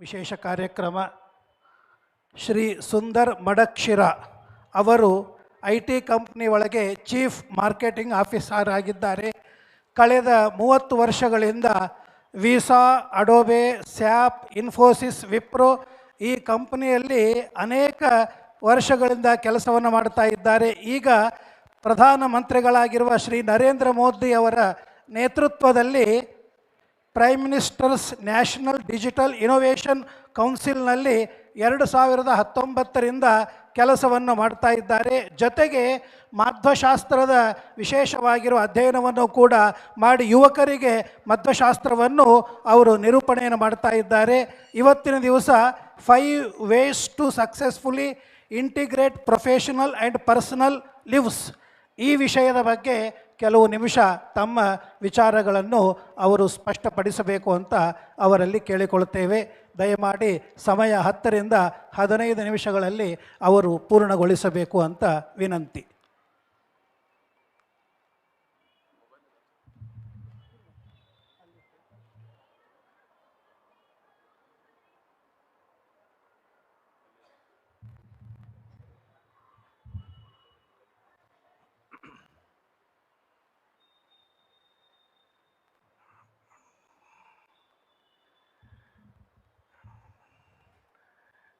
ವಿಶೇಷ ಕಾರ್ಯಕ್ರಮ. ಶ್ರೀ ಸುಂದರ್ ಮಡಾಕ್ಷಿರ ಅವರು IT ಕಂಪ್ನಿ ಒಳಗೆ ಚೀಫ್ ಮಾರ್ಕೆಟಿಂಗ್ ಆಫೀಸರ್ ಆಗಿದ್ದಾರೆ. ಕಳೆದ 30 ವರ್ಷಗಳಿಂದ ವೀಸಾ, ಅಡೋಬೆ, ಸ್ಯಾಪ್, ಇನ್ಫೋಸಿಸ್, ವಿಪ್ರೋ ಈ ಕಂಪನಿಯಲ್ಲಿ ಅನೇಕ ವರ್ಷಗಳಿಂದ ಕೆಲಸವನ್ನು ಮಾಡ್ತಾ ಇದ್ದಾರೆ. ಈಗ ಪ್ರಧಾನಮಂತ್ರಿಗಳಾಗಿರುವ ಶ್ರೀ ನರೇಂದ್ರ ಮೋದಿ ಅವರ ನೇತೃತ್ವದಲ್ಲಿ prime ministers' national digital innovation ಕೌನ್ಸಿಲ್ನಲ್ಲಿ 2019ರಿಂದ ಕೆಲಸವನ್ನು ಮಾಡ್ತಾ ಇದ್ದಾರೆ. ಜೊತೆಗೆ ಮಧ್ವಶಾಸ್ತ್ರದ ವಿಶೇಷವಾಗಿರುವ ಅಧ್ಯಯನವನ್ನು ಕೂಡ ಮಾಡಿ ಯುವಕರಿಗೆ ಮಧ್ವಶಾಸ್ತ್ರವನ್ನು ಅವರು ನಿರೂಪಣೆಯನ್ನು ಮಾಡ್ತಾ ಇದ್ದಾರೆ. ಇವತ್ತಿನ ದಿವಸ 5 ways to successfully integrate professional and personal lives ಈ ವಿಷಯದ ಬಗ್ಗೆ ಕೆಲವು ನಿಮಿಷ ತಮ್ಮ ವಿಚಾರಗಳನ್ನು ಅವರು ಸ್ಪಷ್ಟಪಡಿಸಬೇಕು ಅಂತ ಅವರಲ್ಲಿ ಕೇಳಿಕೊಳ್ಳುತ್ತೇವೆ. ದಯಮಾಡಿ ಸಮಯ 10ರಿಂದ 15 ನಿಮಿಷಗಳಲ್ಲಿ ಅವರು ಪೂರ್ಣಗೊಳಿಸಬೇಕು ಅಂತ ವಿನಂತಿ.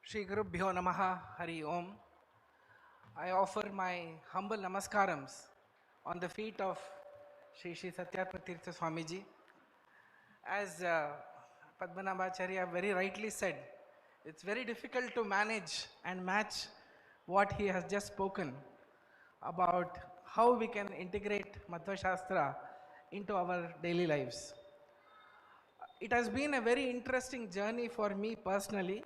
Shri Gurubhyo Namaha Hari Om. I offer my humble namaskarams on the feet of Sri Satyatma Teertha Swamiji. As Madhwacharya very rightly said, it's very difficult to manage and match what he has just spoken about how we can integrate Madhvashastra into our daily lives. It has been a very interesting journey for me personally.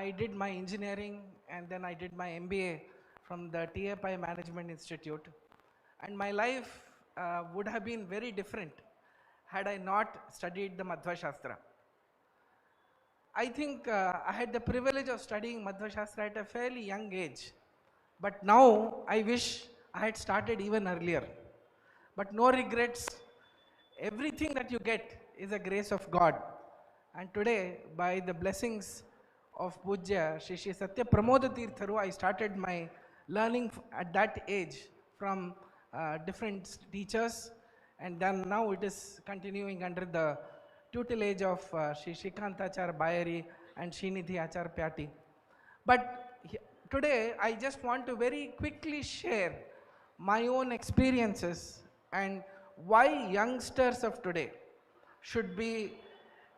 I did my engineering and then I did my MBA from the TAPI Management Institute, and my life would have been very different had I not studied the Madhvashastra. I think I had the privilege of studying Madhvashastra at a fairly young age, but now I wish I had started even earlier. But no regrets. Everything that you get is a grace of God, and today by the blessings of Poojya Sri Satyatma Teertha, I started my learning at that age from different teachers, and then now it is continuing under the tutelage of Sri Shrikantachar Bayari and Srinidhi Achar Pyati. But today I just want to very quickly share my own experiences and why youngsters of today should be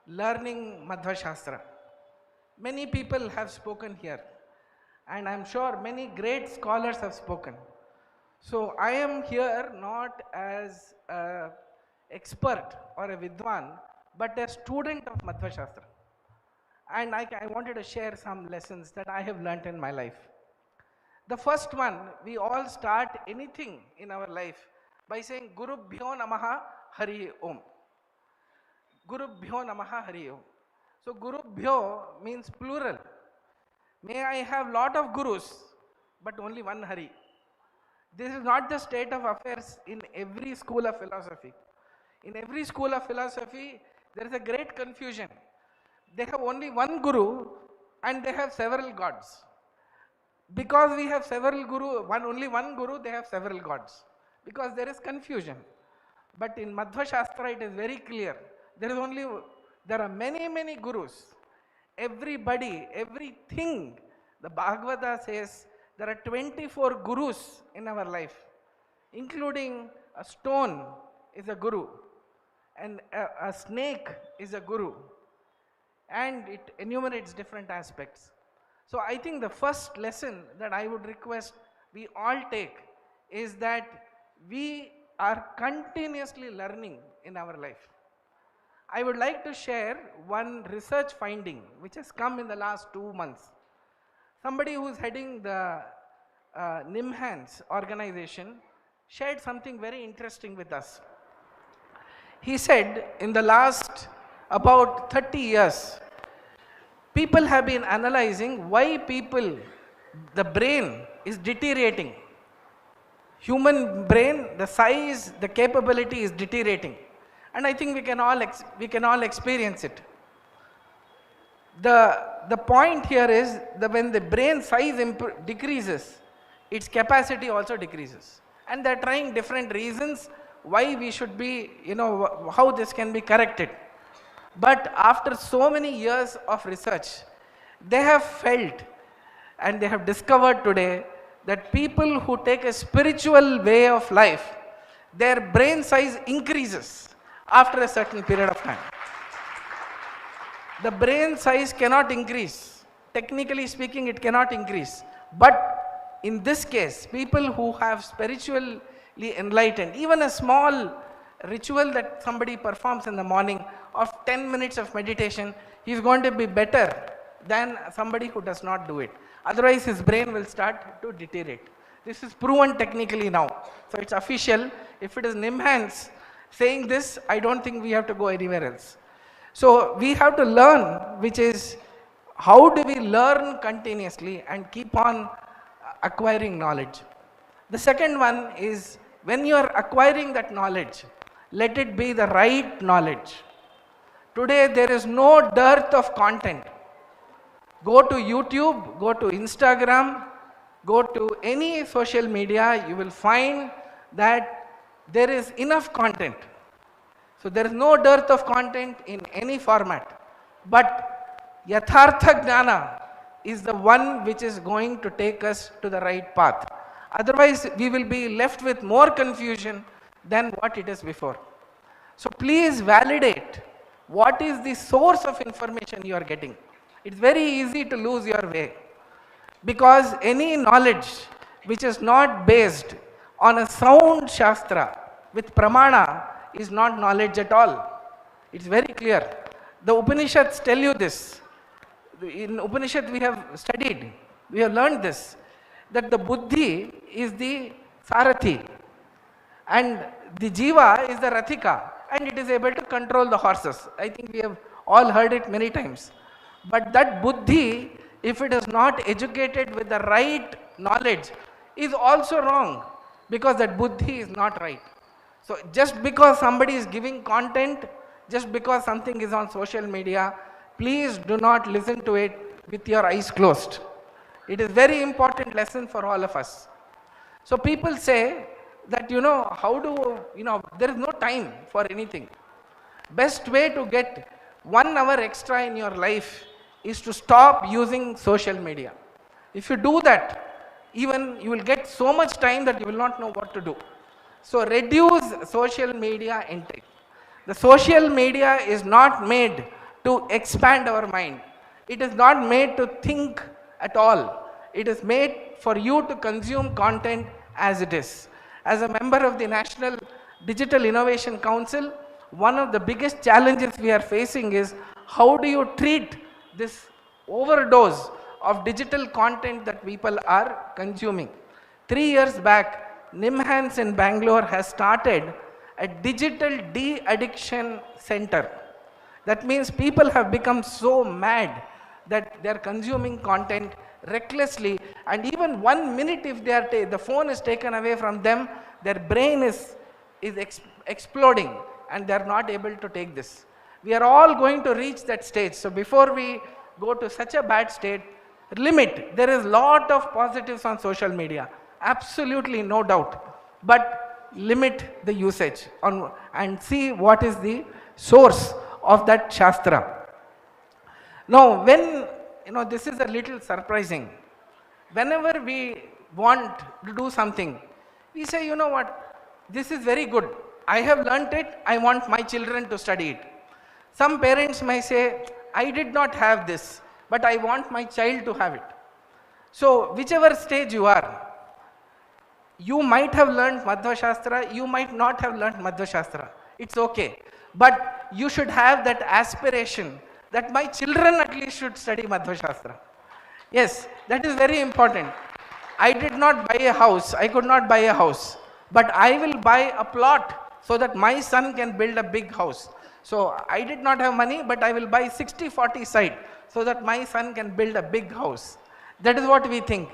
learning Madhvashastra. Many people have spoken here, and I'm sure many great scholars have spoken. So I am here not as an expert or a Vidwan, but a student of Madhvashastra. And I wanted to share some lessons that I have learnt in my life. The first one, we all start anything in our life by saying Gurubhyo Namaha Hari Om. Gurubhyo Namaha Hari Om. So Gurubhyo means plural. May I have lot of gurus, but only one Hari. This is not the state of affairs in every school of philosophy. In every school of philosophy, there is a great confusion. They have only one guru and they have several gods. Because we have several guru, only one guru, they have several gods. Because there is confusion. But in Madhvashastra it is very clear. There are many gurus. Everybody, everything. The Bhagavata says there are 24 gurus in our life, including a stone is a guru, and a snake is a guru, and it enumerates different aspects. So I think the first lesson that I would request we all take is that we are continuously learning in our life. I would like to share one research finding which has come in the last 2 months. Somebody who is heading the NIMHANS organization shared something very interesting with us. He said in the last about 30 years, people have been analyzing why the brain is deteriorating. Human brain, the size, the capability is deteriorating. And I think we can all experience it. The point here is that when the brain size decreases, its capacity also decreases. And they're trying different reasons why we should be, how this can be corrected. But after so many years of research, they have felt and they have discovered today that people who take a spiritual way of life, their brain size increases after a certain period of time. The brain size cannot increase. Technically speaking, it cannot increase. But in this case, people who have spiritually enlightened, even a small ritual that somebody performs in the morning of 10 minutes of meditation, he is going to be better than somebody who does not do it. Otherwise, his brain will start to deteriorate. This is proven technically now. So it's official. If it is NIMHANS saying this, I don't think we have to go anywhere else. So we have to learn, which is how do we learn continuously and keep on acquiring knowledge. The second one is when you are acquiring that knowledge, let it be the right knowledge. Today there is no dearth of content. Go to YouTube, go to Instagram, go to any social media, you will find that there is enough content. So there is no dearth of content in any format. But Yathartha Jnana is the one which is going to take us to the right path. Otherwise, we will be left with more confusion than what it is before. So please validate what is the source of information you are getting. It's very easy to lose your way, because any knowledge which is not based on a sound Shastra with Pramana is not knowledge at all. It's very clear. The Upanishads tell you this. In Upanishad we have studied, we have learned this, that the Buddhi is the Sarathi and the Jiva is the Rathika, and it is able to control the horses. I think we have all heard it many times. But that Buddhi, if it is not educated with the right knowledge, is also wrong, because that Buddhi is not right. So just because somebody is giving content, just because something is on social media, please do not listen to it with your eyes closed. It is very important lesson for all of us. So people say that, there is no time for anything. Best way to get 1 hour extra in your life is to stop using social media. If you do that, even you will get so much time that you will not know what to do. So reduce social media intake. The social media is not made to expand our mind. It is not made to think at all. It is made for you to consume content as it is. As a member of the National Digital Innovation Council, one of the biggest challenges we are facing is how do you treat this overdose of digital content that people are consuming. 3 years back, NIMHANS in Bangalore has started a digital de-addiction center. That means people have become so mad that they are consuming content recklessly, and even 1 minute if they are the phone is taken away from them, their brain is exploding and they are not able to take this. We are all going to reach that stage. So before we go to such a bad state, limit. There is lot of positives on social media, absolutely no doubt, but limit the usage and see what is the source of that Shastra. Now when, this is a little surprising. Whenever we want to do something, we say, this is very good. I have learnt it, I want my children to study it. Some parents may say, I did not have this, but I want my child to have it. So whichever stage you are, you might have learnt Madhwacharya, you might not have learnt Madhwacharya. It's okay. But you should have that aspiration that my children at least should study Madhwacharya. Yes, that is very important. I did not buy a house, I could not buy a house, but I will buy a plot so that my son can build a big house. So I did not have money, but I will buy 60-40 site so that my son can build a big house. That is what we think.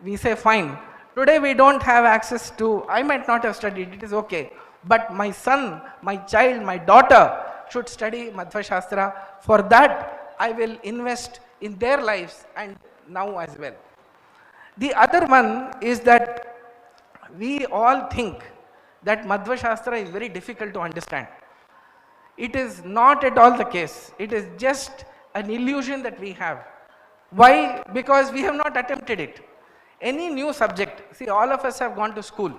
We say fine. Today we don't have access to, I might not have studied, it is okay. But my son, my child, my daughter should study Madhwacharya. For that, I will invest in their lives and now as well. The other one is that we all think that Madhwacharya is very difficult to understand. It is not at all the case. It is just an illusion that we have. Why? Because we have not attempted it. Any new subject, see, all of us have gone to school.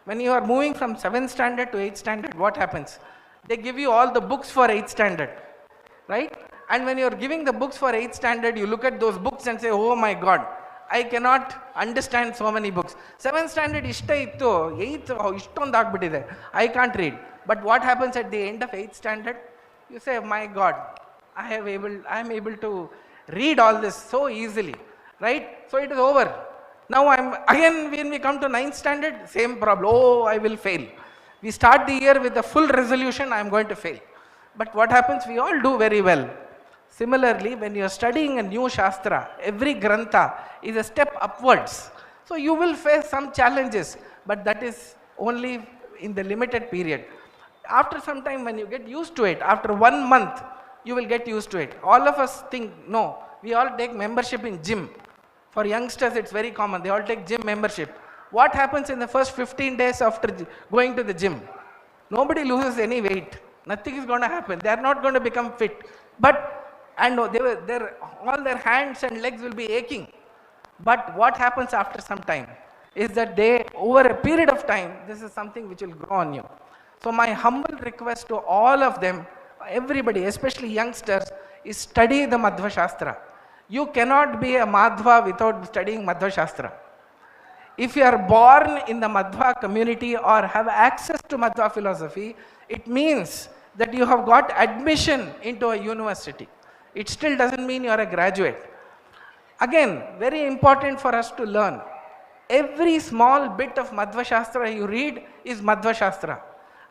When you are moving from 7th standard to 8th standard, what happens? They give you all the books for 8th standard, right? And when you are giving the books for 8th standard, you look at those books and say, oh my God, I cannot understand so many books. 7th standard ishta ittu, 8th ishtond agbitide, I can't read. But what happens at the end of 8th standard? You say, my God, I am able to read all this so easily, right? So it is over. Now again when we come to 9th standard, same problem. Oh, I will fail. We start the year with a full resolution, I am going to fail. But what happens? We all do very well. Similarly, when you are studying a new Shastra, every Grantha is a step upwards. So you will face some challenges, but that is only in the limited period. After some time, when you get used to it, after 1 month, you will get used to it. All of us think, no, we all take membership in gym. For youngsters, it's very common. They all take gym membership. What happens in the first 15 days after going to the gym? Nobody loses any weight. Nothing is going to happen. They are not going to become fit. And all their hands and legs will be aching. But what happens after some time is that over a period of time, this is something which will grow on you. So my humble request to all of them, everybody, especially youngsters, is study the Madhwacharya. You cannot be a Madhva without studying Madhwacharya. If you are born in the Madhva community or have access to Madhva philosophy, it means that you have got admission into a university. It still doesn't mean you are a graduate. Again, very important for us to learn. Every small bit of Madhwacharya you read is Madhwacharya.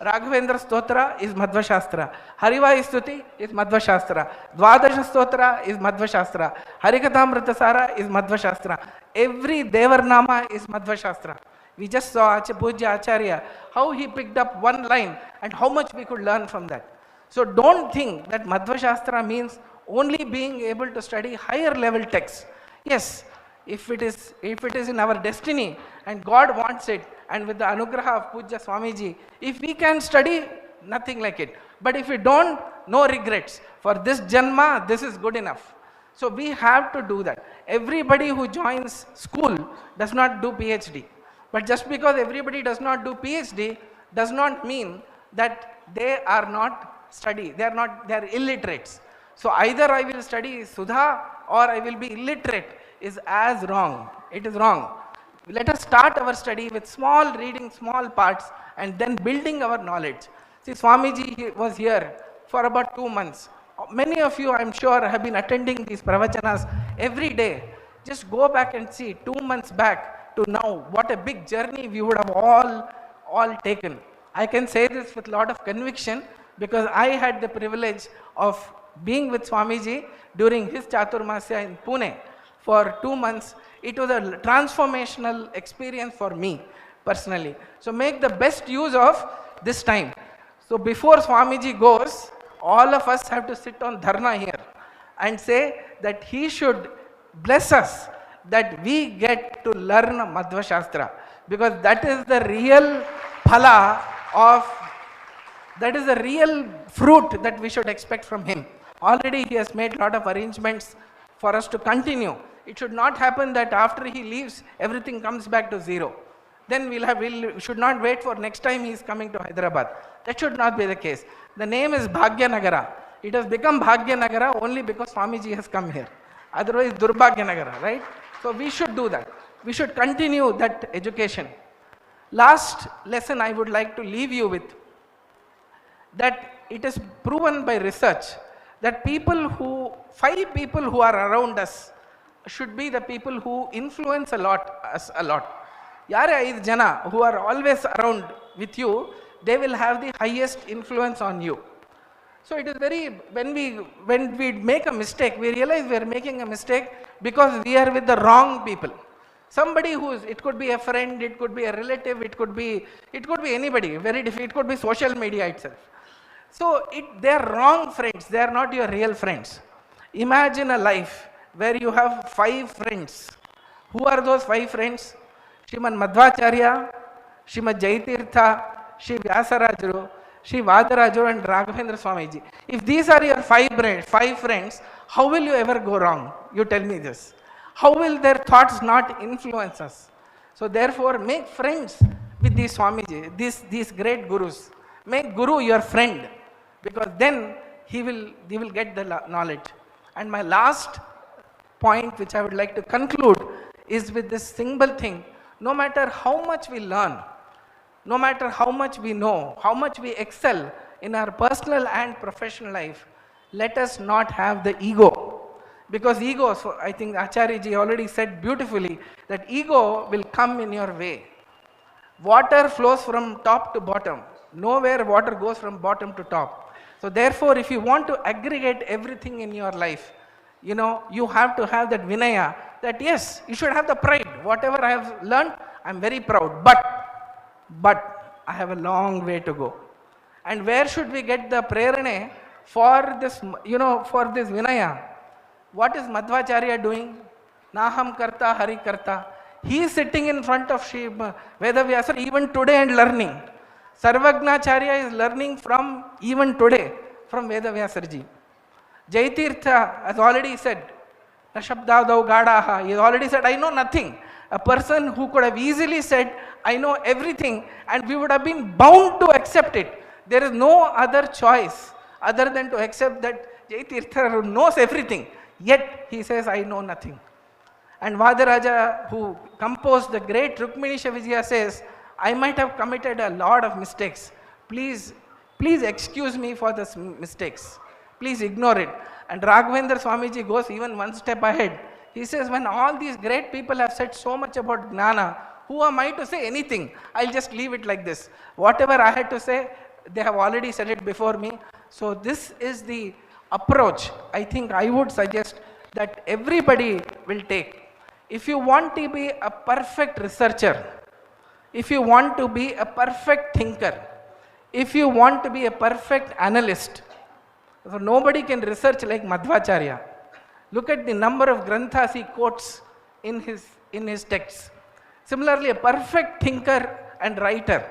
Raghavendra Stotra is Madhwacharya. Hariva Stuti is Madhwacharya. Dvadasha Stotra is Madhwacharya. Harikathamritasara is Madhwacharya. Every Devarnama is Madhwacharya. We just saw Poojya Acharya, how he picked up one line and how much we could learn from that. So don't think that Madhwacharya means only being able to study higher level texts. Yes, if it is in our destiny and God wants it, and with the anugraha of Poojya Swamiji, if we can study, nothing like it. But if we don't, no regrets. For this Janma, this is good enough. So we have to do that. Everybody who joins school does not do PhD. But just because everybody does not do PhD does not mean that they are not study. They are illiterates. So either I will study Sudha or I will be illiterate is as wrong. It is wrong. Let us start our study with small reading, small parts, and then building our knowledge. See, Swamiji was here for about 2 months. Many of you, I'm sure, have been attending these pravachanas every day. Just go back and see 2 months back to now, what a big journey we would have all taken. I can say this with a lot of conviction because I had the privilege of being with Swamiji during his Chaturmasya in Pune for 2 months. It was a transformational experience for me personally. So make the best use of this time. So before Swamiji goes, all of us have to sit on dharna here and say that he should bless us that we get to learn Madhwacharya, because that is the real phala of, that is the real fruit that we should expect from him. Already he has made a lot of arrangements for us to continue. It should not happen that after he leaves, everything comes back to zero. Then we should not wait for next time he is coming to Hyderabad. That should not be the case. The name is Bhagyanagar. It has become Bhagyanagar only because Swamiji has come here. Otherwise, Durbhagyanagar, right? So we should do that. We should continue that education. Last lesson I would like to leave you with, that it is proven by research that 5 people who are around us should be the people who influence us a lot. Yare 5 jana who are always around with you, they will have the highest influence on you. So it is when we make a mistake, we realize we are making a mistake because we are with the wrong people. Somebody it could be a friend, it could be a relative, it could be anybody, it could be social media itself. So they are wrong friends, they are not your real friends. Imagine a life where you have 5 friends. Who are those 5 friends? Srimad Madhwacharya, Srimad Jaitirtha, Sri Vyasarajuru, Sri Vadarajuru and Raghavendra Swamiji. If these are your 5 friends, how will you ever go wrong? You tell me this. How will their thoughts not influence us? So therefore, make friends with these Swamiji, these great gurus. Make Guru your friend, because then he will get the knowledge. And my last point, which I would like to conclude, is with this single thing. No matter how much we learn, no matter how much we know, how much we excel in our personal and professional life, let us not have the ego. Because ego, so I think Acharya ji already said beautifully, that ego will come in your way. Water flows from top to bottom. Nowhere water goes from bottom to top. So therefore, if you want to aggregate everything in your life, you have to have that vinaya, that yes, you should have the pride. Whatever I have learned, I'm very proud. But I have a long way to go. And where should we get the prerana for this, for this vinaya? What is Madhwacharya doing? Naham karta, hari karta. He is sitting in front of Sri Vedavyasa even today and learning. Sarvagnacharya is learning from even today from Vedavyasarji. Jaitirtha has already said, Nashabdadau Gadaha, he has already said, I know nothing. A person who could have easily said, I know everything, and we would have been bound to accept it. There is no other choice other than to accept that Jaitirtha knows everything. Yet he says, I know nothing. And Vadaraja, who composed the great Rukmini Vijaya, says, I might have committed a lot of mistakes. Please excuse me for the mistakes. Please ignore it. And Raghavendra Swamiji goes even one step ahead. He says, when all these great people have said so much about Gnana, who am I to say anything? I'll just leave it like this. Whatever I had to say, they have already said it before me. So this is the approach I think I would suggest that everybody will take. If you want to be a perfect researcher, if you want to be a perfect thinker, if you want to be a perfect analyst, so nobody can research like Madhwacharya. Look at the number of granthas he quotes in his texts. Similarly, a perfect thinker and writer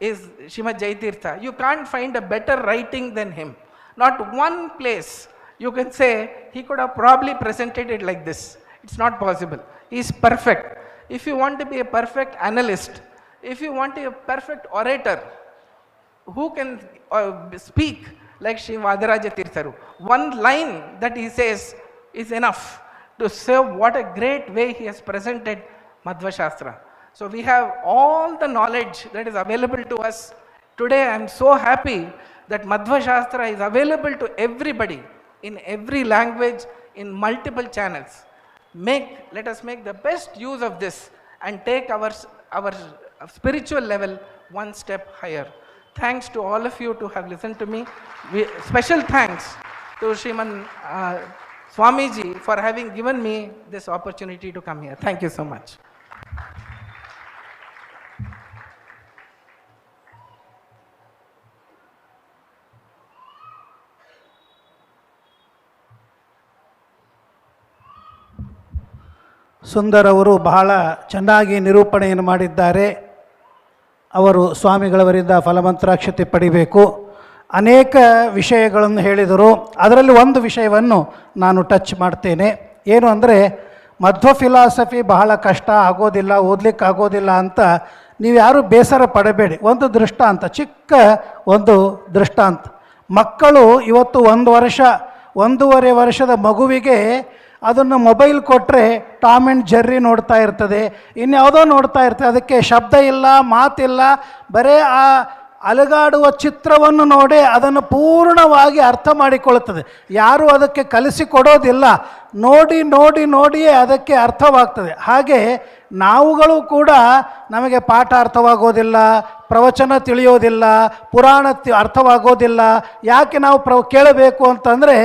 is Srimad Jaitirtha. You can't find a better writing than him. Not one place you can say he could have probably presented it like this. It's not possible. He is perfect. If you want to be a perfect analyst, if you want to be a perfect orator, who can speak like Sri Vadaraja Tirtharu? One line that he says is enough to say what a great way he has presented Madhvashastra. So we have all the knowledge that is available to us. Today I am so happy that Madhvashastra is available to everybody in every language, in multiple channels. Let us make the best use of this and take our spiritual level one step higher. Thanks to all of you to have listened to me. Special thanks to Sriman Swamiji for having given me this opportunity to come here. Thank you so much. Sundar ಅವರು ಬಹಳ ಚೆನ್ನಾಗಿ ನಿರೂಪಣೆಯನ್ನು ಮಾಡಿದ್ದಾರೆ. ಅವರು ಸ್ವಾಮಿಗಳವರಿಂದ ಫಲಮಂತ್ರಾಕ್ಷತೆ ಪಡಿಬೇಕು. ಅನೇಕ ವಿಷಯಗಳನ್ನು ಹೇಳಿದರು. ಅದರಲ್ಲಿ ಒಂದು ವಿಷಯವನ್ನು ನಾನು ಟಚ್ ಮಾಡ್ತೇನೆ. ಏನು ಅಂದರೆ, ಮಧ್ವ ಫಿಲಾಸಫಿ ಬಹಳ ಕಷ್ಟ ಆಗೋದಿಲ್ಲ, ಓದಲಿಕ್ಕೆ ಆಗೋದಿಲ್ಲ ಅಂತ ನೀವು ಯಾರೂ ಬೇಸರ ಪಡಬೇಡಿ. ಒಂದು ದೃಷ್ಟಾಂತ, ಚಿಕ್ಕ ಒಂದು ದೃಷ್ಟಾಂತ. ಮಕ್ಕಳು ಇವತ್ತು 1.5 ವರ್ಷದ ಮಗುವಿಗೆ ಅದನ್ನು ಮೊಬೈಲ್ ಕೊಟ್ಟರೆ ಟಾಮ್ ಆ್ಯಂಡ್ ಜೆರ್ರಿ ನೋಡ್ತಾ ಇರ್ತದೆ, ಇನ್ಯಾವುದೋ ನೋಡ್ತಾ ಇರ್ತದೆ. ಅದಕ್ಕೆ ಶಬ್ದ ಇಲ್ಲ, ಮಾತಿಲ್ಲ, ಬರೀ ಆ ಅಲುಗಾಡುವ ಚಿತ್ರವನ್ನು ನೋಡಿ ಅದನ್ನು ಪೂರ್ಣವಾಗಿ ಅರ್ಥ ಮಾಡಿಕೊಳ್ಳುತ್ತದೆ. ಯಾರೂ ಅದಕ್ಕೆ ಕಲಿಸಿಕೊಡೋದಿಲ್ಲ, ನೋಡಿ ನೋಡಿ ನೋಡಿಯೇ ಅದಕ್ಕೆ ಅರ್ಥವಾಗ್ತದೆ. ಹಾಗೆ ನಾವುಗಳು ಕೂಡ ನಮಗೆ ಪಾಠ ಅರ್ಥವಾಗೋದಿಲ್ಲ, ಪ್ರವಚನ ತಿಳಿಯೋದಿಲ್ಲ, ಪುರಾಣ ಅರ್ಥವಾಗೋದಿಲ್ಲ. ಯಾಕೆ ನಾವು ಕೇಳಬೇಕು ಅಂತಂದರೆ,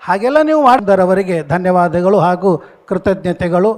ಹಾಗೆಲ್ಲ ನೀವು ಮಾಡಿದರವರಿಗೆ ಧನ್ಯವಾದಗಳು ಹಾಗೂ ಕೃತಜ್ಞತೆಗಳು.